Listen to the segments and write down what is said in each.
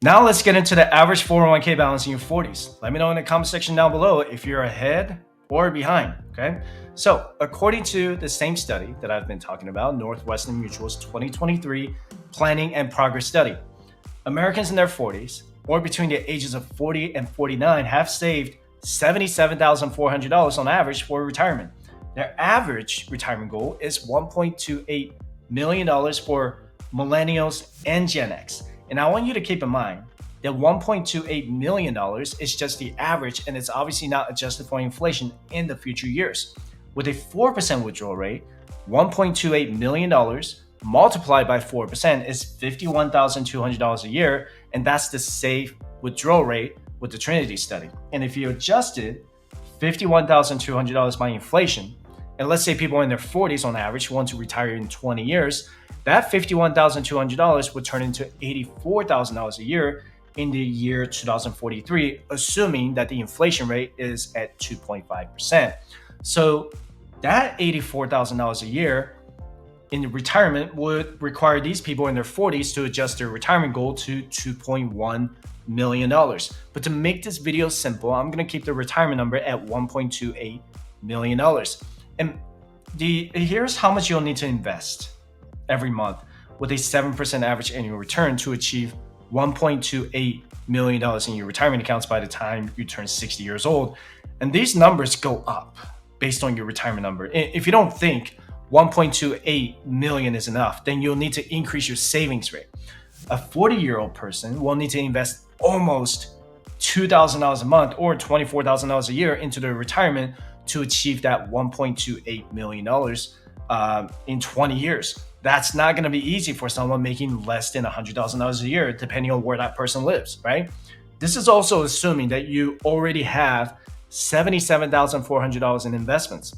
Now let's get into the average 401k balance in your 40s. Let me know in the comment section down below if you're ahead or behind, okay? So according to the same study that I've been talking about, Northwestern Mutual's 2023 Planning and Progress Study, Americans in their 40s or between the ages of 40 and 49 have saved $77,400 on average for retirement. Their average retirement goal is $1.28 million for millennials and Gen X. And I want you to keep in mind that $1.28 million is just the average, and it's obviously not adjusted for inflation in the future years. With a 4% withdrawal rate, $1.28 million multiplied by 4% is $51,200 a year, and that's the safe withdrawal rate with the Trinity study. And if you adjusted $51,200 by inflation, and let's say people in their 40s on average want to retire in 20 years, that $51,200 would turn into $84,000 a year in the year 2043, assuming that the inflation rate is at 2.5%. So that $84,000 a year in retirement would require these people in their 40s to adjust their retirement goal to $2.1 million. But to make this video simple, I'm going to keep the retirement number at $1.28 million. And here's how much you'll need to invest every month with a 7% average annual return to achieve $1.28 million in your retirement accounts by the time you turn 60 years old. And these numbers go up based on your retirement number. If you don't think 1.28 million is enough, then you'll need to increase your savings rate. A 40-year-old person will need to invest almost $2,000 a month or $24,000 a year into their retirement to achieve that $1.28 million in 20 years. That's not going to be easy for someone making less than $100,000 a year, depending on where that person lives, right? This is also assuming that you already have $77,400 in investments,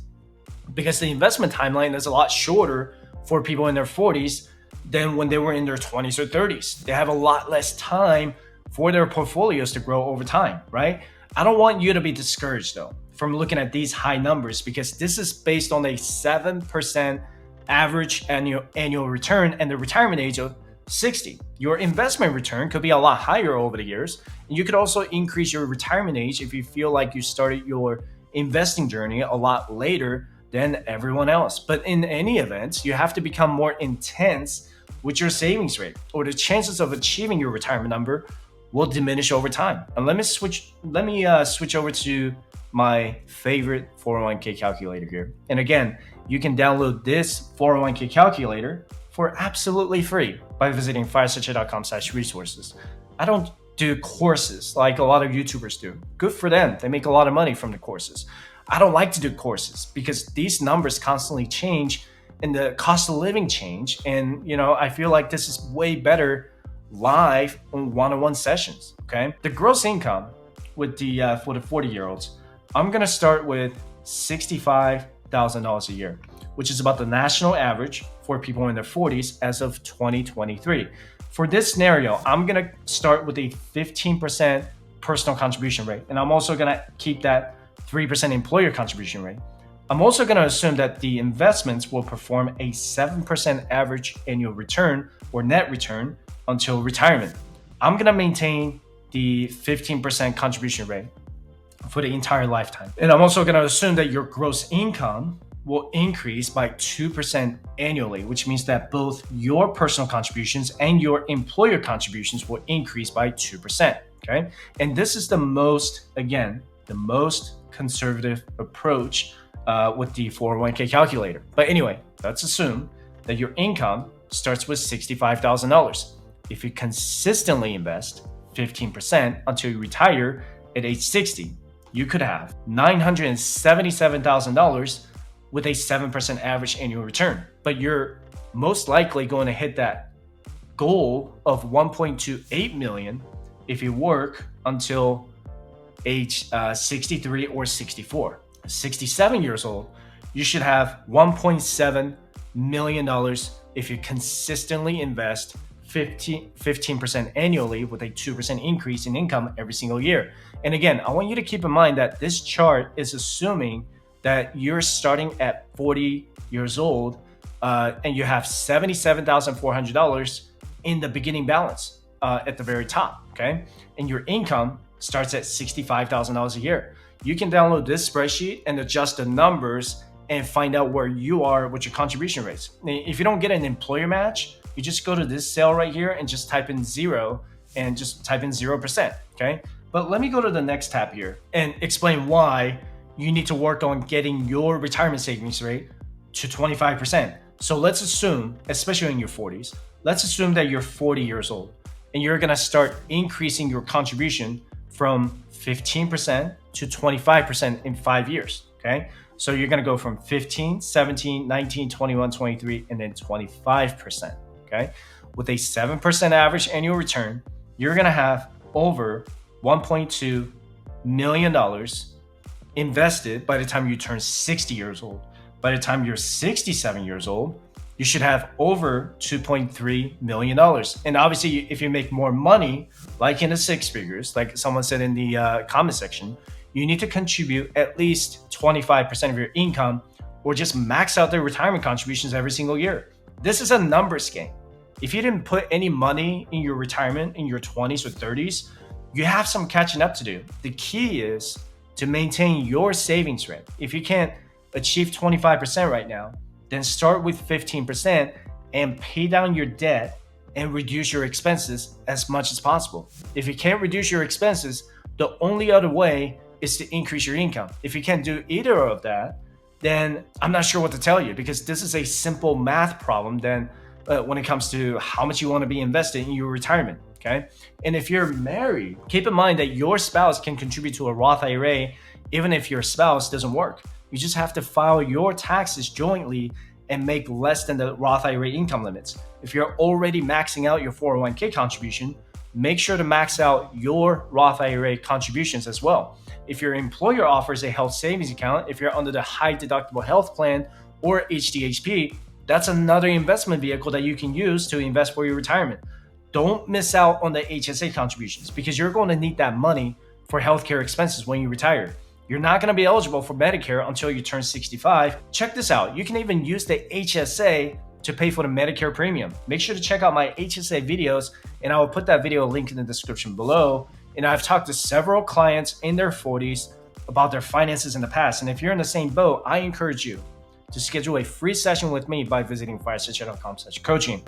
because the investment timeline is a lot shorter for people in their 40s than when they were in their 20s or 30s. They have a lot less time for their portfolios to grow over time, right? I don't want you to be discouraged though from looking at these high numbers, because this is based on a 7% average annual return and the retirement age of 60. Your investment return could be a lot higher over the years. And you could also increase your retirement age if you feel like you started your investing journey a lot later than everyone else. But in any event, you have to become more intense with your savings rate, or the chances of achieving your retirement number will diminish over time. And let me switch over to my favorite 401k calculator here. And again, you can download this 401k calculator for absolutely free by visiting firesuchet.com/resources. I don't do courses like a lot of YouTubers do. Good for them. They make a lot of money from the courses. I don't like to do courses because these numbers constantly change and the cost of living change. And, I feel like this is way better live on one-on-one sessions, okay? The gross income with for the 40-year-olds, I'm going to start with $65,000 a year, which is about the national average for people in their 40s as of 2023. For this scenario, I'm going to start with a 15% personal contribution rate, and I'm also going to keep that 3% employer contribution rate. I'm also going to assume that the investments will perform a 7% average annual return or net return until retirement. I'm going to maintain the 15% contribution rate for the entire lifetime. And I'm also going to assume that your gross income will increase by 2% annually, which means that both your personal contributions and your employer contributions will increase by 2%. Okay. And this is the most conservative approach with the 401k calculator. But anyway, let's assume that your income starts with $65,000. If you consistently invest 15% until you retire at age 60, you could have $977,000 with a 7% average annual return. But you're most likely going to hit that goal of 1.28 million if you work until age 63 or 64. 67 years old, you should have $1.7 million if you consistently invest 15% annually with a 2% increase in income every single year. And again, I want you to keep in mind that this chart is assuming that you're starting at 40 years old and you have $77,400 in the beginning balance. at the very top, okay? And your income starts at $65,000 a year. You can download this spreadsheet and adjust the numbers and find out where you are with your contribution rates. If you don't get an employer match, you just go to this cell right here and just type in 0 and just type in 0%, okay? But let me go to the next tab here and explain why you need to work on getting your retirement savings rate to 25%. So let's assume, especially in your 40s, let's assume that you're 40 years old and you're gonna start increasing your contribution from 15% to 25% in 5 years, okay? So you're gonna go from 15, 17, 19, 21, 23, and then 25%, okay? With a 7% average annual return, you're gonna have over $1.2 million invested by the time you turn 60 years old. By the time you're 67 years old, you should have over $2.3 million. And obviously, if you make more money, like in the six figures, like someone said in the comment section, you need to contribute at least 25% of your income or just max out their retirement contributions every single year. This is a numbers game. If you didn't put any money in your retirement in your 20s or 30s, you have some catching up to do. The key is to maintain your savings rate. If you can't achieve 25% right now, then start with 15% and pay down your debt and reduce your expenses as much as possible. If you can't reduce your expenses, the only other way is to increase your income. If you can't do either of that, then I'm not sure what to tell you, because this is a simple math problem then when it comes to how much you want to be invested in your retirement, okay? And if you're married, keep in mind that your spouse can contribute to a Roth IRA even if your spouse doesn't work. You just have to file your taxes jointly and make less than the Roth IRA income limits. If you're already maxing out your 401k contribution, make sure to max out your Roth IRA contributions as well. If your employer offers a health savings account, if you're under the high deductible health plan or HDHP, that's another investment vehicle that you can use to invest for your retirement. Don't miss out on the HSA contributions, because you're going to need that money for healthcare expenses when you retire. You're not going to be eligible for Medicare until you turn 65. Check this out. You can even use the HSA to pay for the Medicare premium. Make sure to check out my HSA videos, and I will put that video link in the description below. And I've talked to several clients in their 40s about their finances in the past. And if you're in the same boat, I encourage you to schedule a free session with me by visiting firestatecheck.com/coaching.